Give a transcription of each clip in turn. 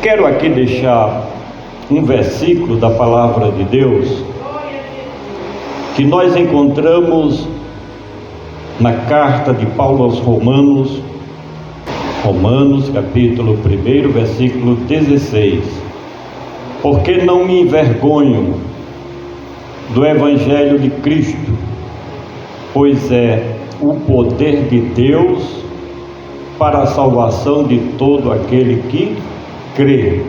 Quero aqui deixar um versículo da palavra de Deus que nós encontramos na carta de Paulo aos Romanos, capítulo 1, versículo 16. Porque não me envergonho do Evangelho de Cristo, pois é o poder de Deus para a salvação de todo aquele que crê,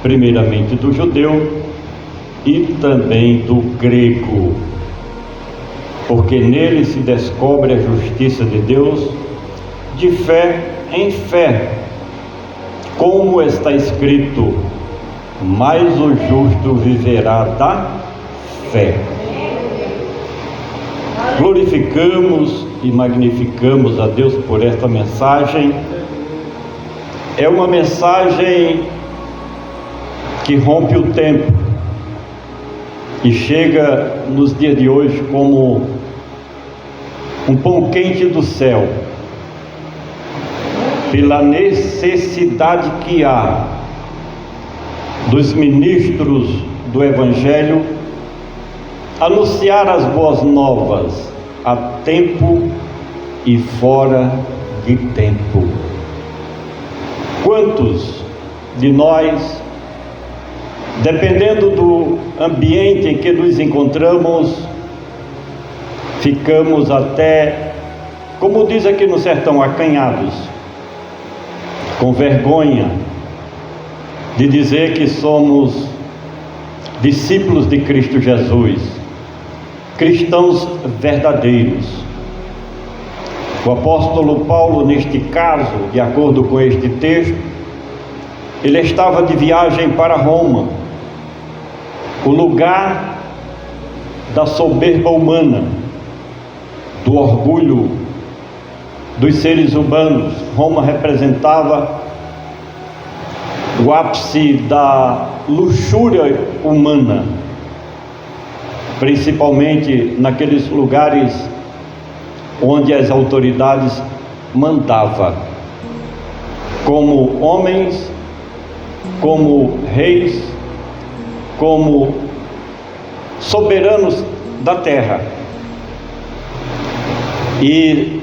primeiramente do judeu e também do grego, porque nele se descobre a justiça de Deus de fé em fé, como está escrito: mas o justo viverá da fé. Glorificamos e magnificamos a Deus por esta mensagem. É uma mensagem que rompe o tempo e chega nos dias de hoje como um pão quente do céu, pela necessidade que há dos ministros do Evangelho anunciar as boas novas a tempo e fora de tempo. Quantos de nós, dependendo do ambiente em que nos encontramos, ficamos até, como diz aqui no sertão, acanhados, com vergonha de dizer que somos discípulos de Cristo Jesus, cristãos verdadeiros. O apóstolo Paulo, neste caso, de acordo com este texto, ele estava de viagem para Roma, o lugar da soberba humana, do orgulho dos seres humanos. Roma representava o ápice da luxúria humana, principalmente naqueles lugares onde as autoridades mandavam, como homens, como reis, como soberanos da terra. E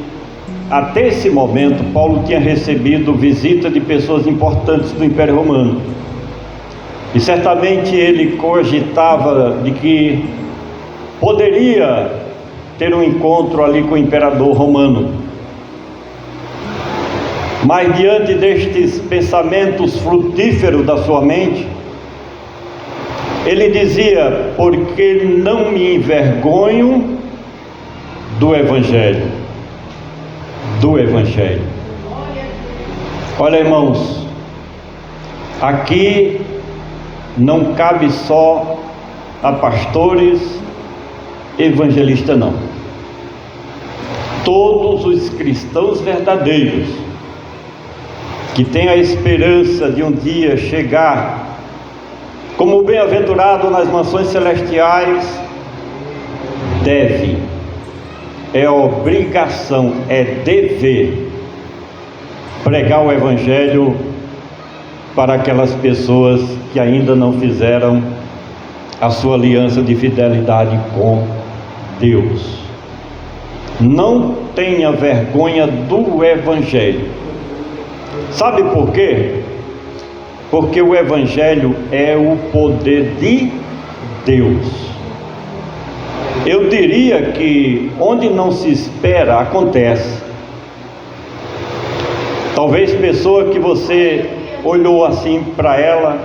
até esse momento Paulo tinha recebido visita de pessoas importantes do Império Romano, e certamente ele cogitava de que poderia ter um encontro ali com o imperador romano. Mas diante destes pensamentos frutíferos da sua mente, ele dizia: porque não me envergonho do Evangelho. Olha, irmãos, aqui não cabe só a pastores, evangelistas, não. Todos os cristãos verdadeiros que têm a esperança de um dia chegar como bem-aventurado nas mansões celestiais, é obrigação, é dever pregar o Evangelho para aquelas pessoas que ainda não fizeram a sua aliança de fidelidade com Deus. Não tenha vergonha do Evangelho. Sabe por quê? Porque o Evangelho é o poder de Deus. Eu diria que onde não se espera, acontece. Talvez pessoa que você olhou assim para ela,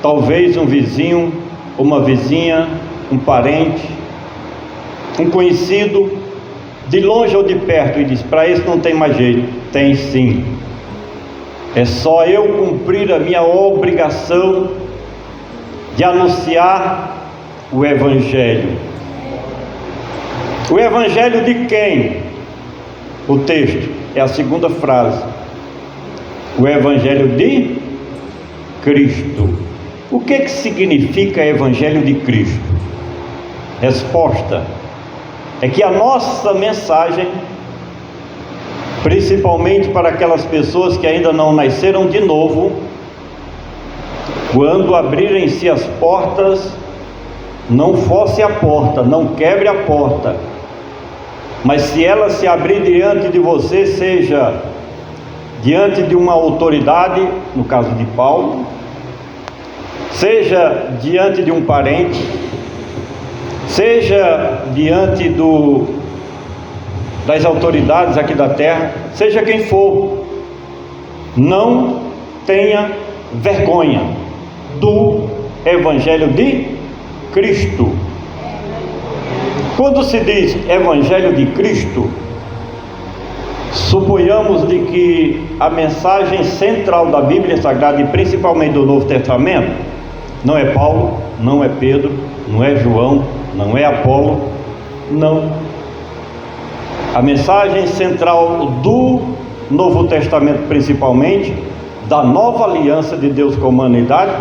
talvez um vizinho, uma vizinha, um parente, um conhecido, de longe ou de perto, e diz: para isso não tem mais jeito. Tem sim. É só eu cumprir a minha obrigação de anunciar o Evangelho. O Evangelho de quem? O texto é a segunda frase. O Evangelho de Cristo. O que significa Evangelho de Cristo? Resposta é que a nossa mensagem, principalmente para aquelas pessoas que ainda não nasceram de novo, Quando abrirem-se as portas, não force a porta, não quebre a porta, mas se ela se abrir diante de você, seja diante de uma autoridade, no caso de Paulo, seja diante de um parente, seja diante das autoridades aqui da terra, seja quem for, não tenha vergonha do Evangelho de Cristo. Quando se diz Evangelho de Cristo, suponhamos de que a mensagem central da Bíblia Sagrada, e principalmente do Novo Testamento, não é Paulo, não é Pedro, não é João, não é Apolo, não. A mensagem central do Novo Testamento, principalmente, da nova aliança de Deus com a humanidade,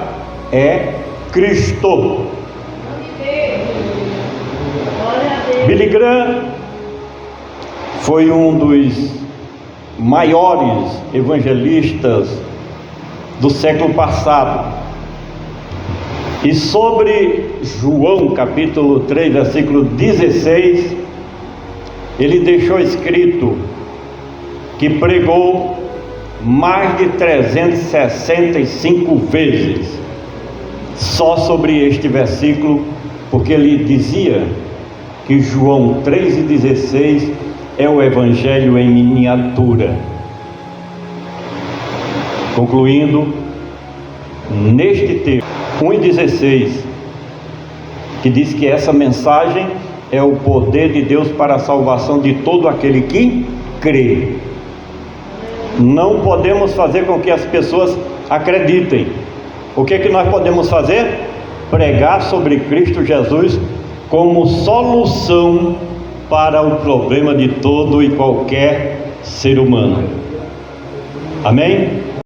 é Cristo. Billy Graham foi um dos maiores evangelistas do século passado. E sobre João capítulo 3, versículo 16, ele deixou escrito que pregou mais de 365 vezes só sobre este versículo, porque ele dizia que João 3,16 é o Evangelho em miniatura. Concluindo, neste texto 1,16, que diz que essa mensagem é o poder de Deus para a salvação de todo aquele que crê. Não podemos fazer com que as pessoas acreditem. O que é que nós podemos fazer? Pregar sobre Cristo Jesus como solução para o problema de todo e qualquer ser humano. Amém?